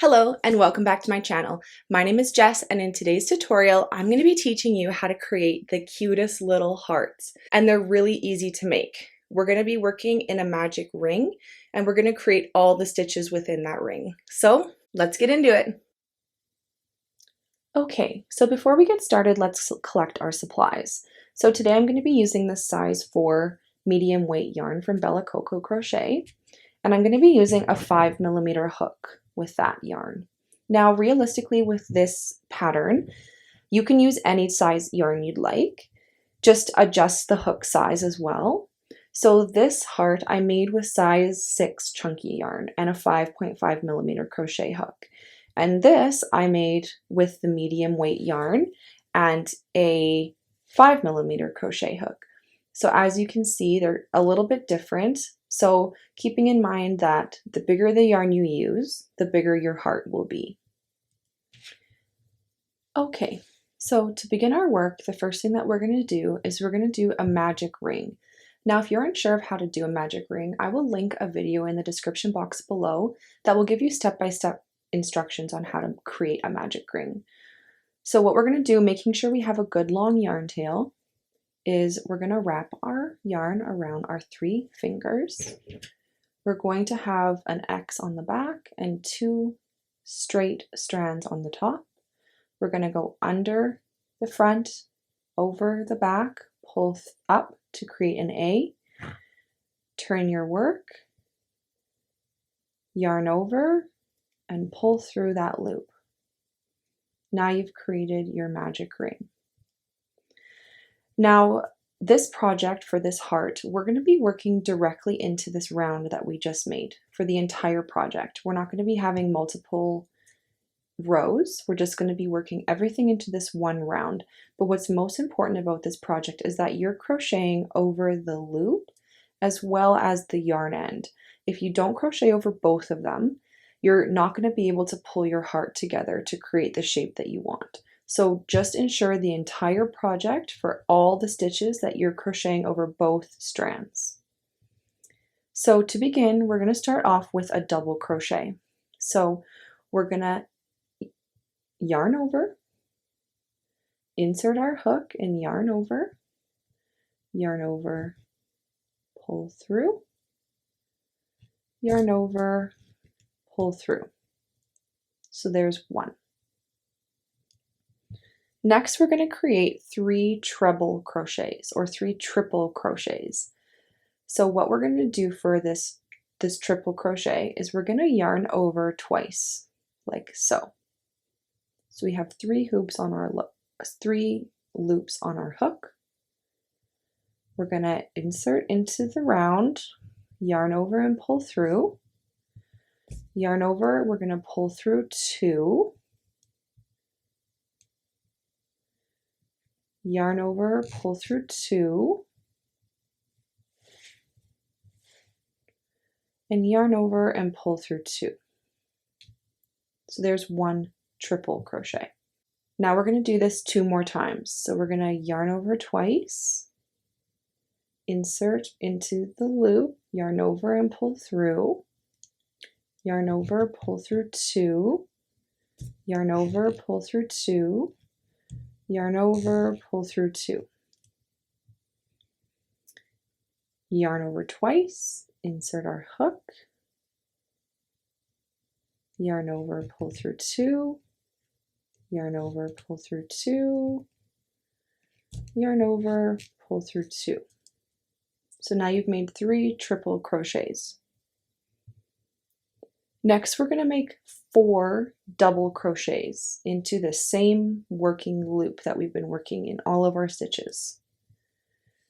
Hello and welcome back to my channel. My name is Jess and in today's tutorial I'm going to be teaching you how to create the cutest little hearts, and they're really easy to make. We're going to be working in a magic ring and we're going to create all the stitches within that ring. So let's get into it. Okay, so before we get started, let's collect our supplies. So today I'm going to be using the size 4 medium weight yarn from Coco Crochet, and I'm going to be using a 5mm hook with that yarn. Now, realistically, with this pattern, you can use any size yarn you'd like. Just adjust the hook size as well. So this heart I made with size 6 chunky yarn and a 5.5mm crochet hook. And this I made with the medium weight yarn and a 5mm crochet hook. So as you can see, they're a little bit different. So keeping in mind that the bigger the yarn you use, the bigger your heart will be. Okay, so to begin our work, the first thing that we're going to do is we're going to do a magic ring. Now, if you're unsure of how to do a magic ring, I will link a video in the description box below that will give you step-by-step instructions on how to create a magic ring. So what we're going to do, making sure we have a good long yarn tail, is we're going to wrap our yarn around our 3 fingers. We're going to have an X on the back and 2 straight strands on the top. We're going to go under the front, over the back, pull up to create an A, turn your work, yarn over, and pull through that loop. Now you've created your magic ring. Now, this project for this heart, we're going to be working directly into this round that we just made for the entire project. We're not going to be having multiple rows. We're just going to be working everything into this one round. But what's most important about this project is that you're crocheting over the loop as well as the yarn end. If you don't crochet over both of them, you're not going to be able to pull your heart together to create the shape that you want. So just ensure the entire project for all the stitches that you're crocheting over both strands. So to begin, we're going to start off with a double crochet. So we're going to yarn over, insert our hook and yarn over, pull through, yarn over, pull through. So there's 1. Next, we're going to create 3 treble crochets or 3 triple crochets. So what we're going to do for this triple crochet is we're going to yarn over twice, like so. So we have 3 loops on our hook. We're going to insert into the round, yarn over and pull through. Yarn over, we're going to pull through 2. Yarn over, pull through 2, and yarn over and pull through 2. So there's 1 triple crochet. Now we're going to do this 2 more times. So we're going to yarn over twice, insert into the loop, yarn over and pull through, yarn over, pull through 2, yarn over, pull through 2, yarn over, pull through 2. Yarn over twice, insert our hook, yarn over, pull through 2, yarn over, pull through 2, yarn over, pull through 2. So now you've made 3 triple crochets. Next, we're going to make 4 double crochets into the same working loop that we've been working in all of our stitches.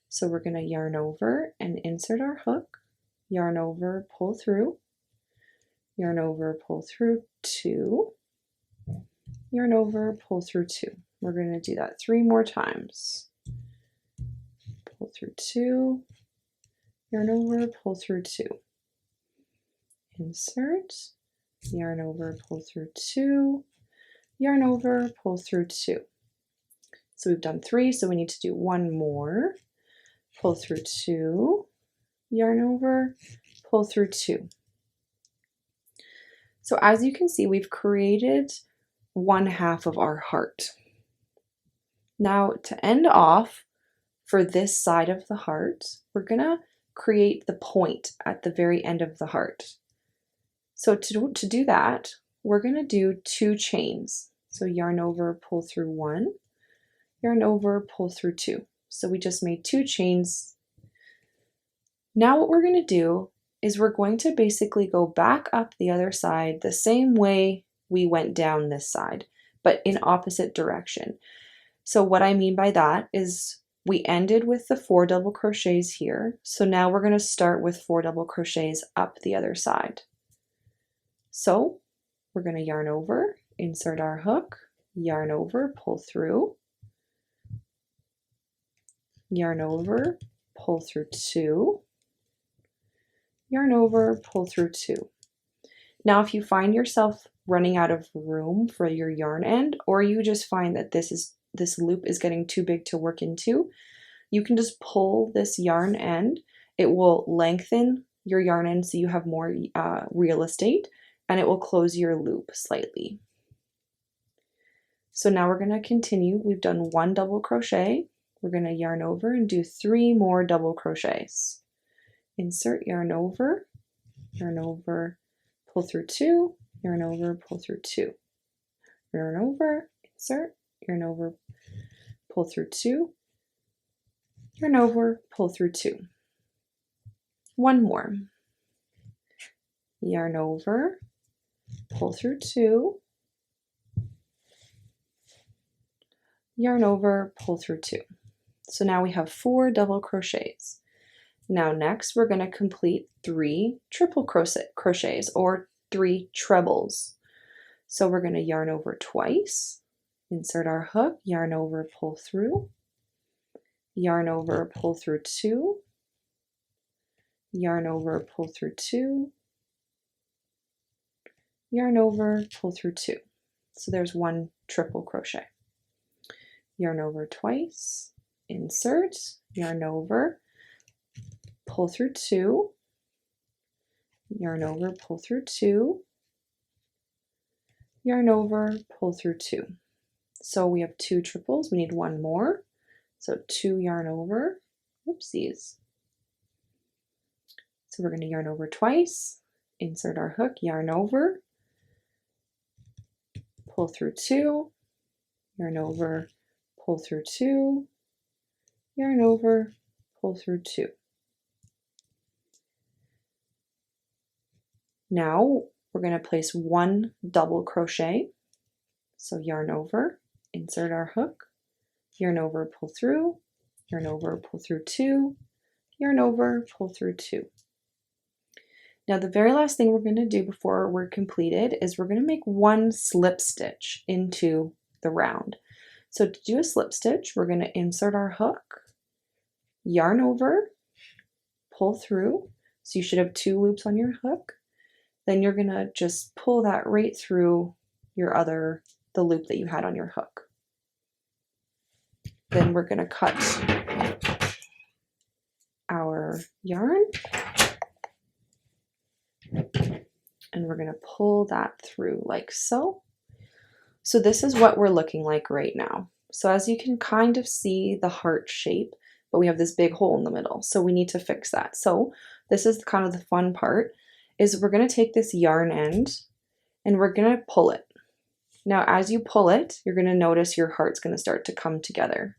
So we're going to yarn over and insert our hook, yarn over, pull through, yarn over, pull through 2, yarn over, pull through 2. We're going to do that 3 more times. Pull through 2, yarn over, pull through 2. Insert, yarn over, pull through 2, yarn over, pull through 2. So we've done 3, so we need to do 1 more. Pull through 2, yarn over, pull through 2. So as you can see, we've created one half of our heart. Now to end off for this side of the heart, we're gonna create the point at the very end of the heart. So to do that, we're gonna do 2 chains. So yarn over, pull through 1, yarn over, pull through 2. So we just made 2 chains. Now what we're gonna do is we're going to basically go back up the other side the same way we went down this side, but in opposite direction. So what I mean by that is we ended with the 4 double crochets here. So now we're going to start with 4 double crochets up the other side. So we're going to yarn over, insert our hook, yarn over, pull through, yarn over, pull through 2, yarn over, pull through 2. Now if you find yourself running out of room for your yarn end, or you just find that this loop is getting too big to work into, you can just pull this yarn end. It will lengthen your yarn end so you have more real estate, and it will close your loop slightly. So now we're going to continue. We've done 1 double crochet. We're going to yarn over and do 3 more double crochets. Insert, yarn over, pull through 2, yarn over, pull through 2, yarn over, insert, yarn over, pull through 2, yarn over, pull through 2. 1 more. Yarn over, pull through 2, yarn over, pull through 2. So now we have 4 double crochets. Now next we're going to complete 3 triple crochets or 3 trebles. So we're going to yarn over twice, insert our hook, yarn over, pull through, yarn over, pull through 2, yarn over, pull through 2, yarn over, pull through 2. So there's 1 triple crochet. Yarn over twice, insert, yarn over, pull through 2, yarn over, pull through 2, yarn over, pull through 2. So we have 2 triples, we need 1 more. So 2 yarn over, whoopsies. So we're going to yarn over twice, insert our hook, yarn over, pull through 2, yarn over, pull through 2, yarn over, pull through 2. Now we're going to place 1 double crochet. So yarn over, insert our hook, yarn over, pull through, yarn over, pull through 2, yarn over, pull through 2. Now the very last thing we're going to do before we're completed is we're going to make 1 slip stitch into the round. So to do a slip stitch, we're going to insert our hook, yarn over, pull through. So you should have 2 loops on your hook. Then you're going to just pull that right through the loop that you had on your hook. Then we're going to cut our yarn and we're going to pull that through like so. So this is what we're looking like right now. So as you can kind of see the heart shape, but we have this big hole in the middle. So we need to fix that. So this is kind of the fun part, is we're going to take this yarn end and we're going to pull it. Now as you pull it, you're going to notice your heart's going to start to come together.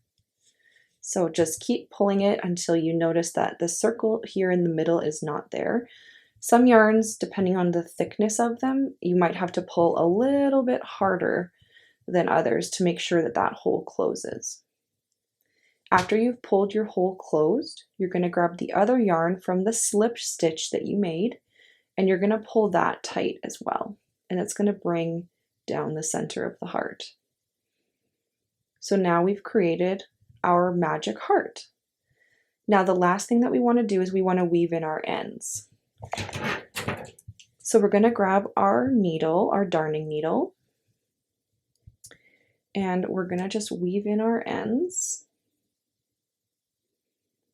So just keep pulling it until you notice that the circle here in the middle is not there. Some yarns, depending on the thickness of them, you might have to pull a little bit harder than others to make sure that that hole closes. After you've pulled your hole closed, you're going to grab the other yarn from the slip stitch that you made, and you're going to pull that tight as well. And it's going to bring down the center of the heart. So now we've created our magic heart. Now the last thing that we want to do is we want to weave in our ends. So we're going to grab our needle, our darning needle, and we're going to just weave in our ends.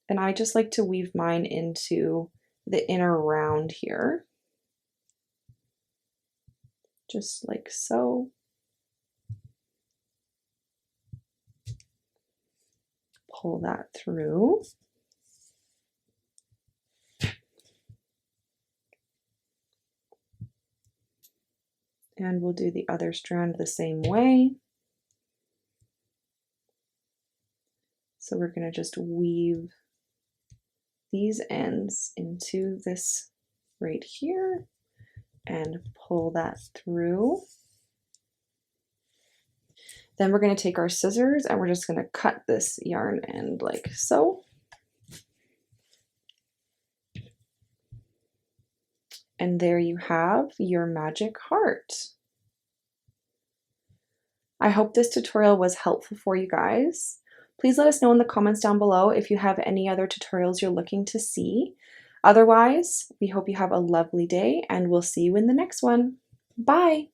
And I just like to weave mine into the inner round here. just like so. Pull that through. And we'll do the other strand the same way. So we're going to just weave these ends into this right here and pull that through. Then we're going to take our scissors and we're just going to cut this yarn end like so. And there you have your magic heart. I hope this tutorial was helpful for you guys. Please let us know in the comments down below if you have any other tutorials you're looking to see. Otherwise, we hope you have a lovely day and we'll see you in the next one. Bye!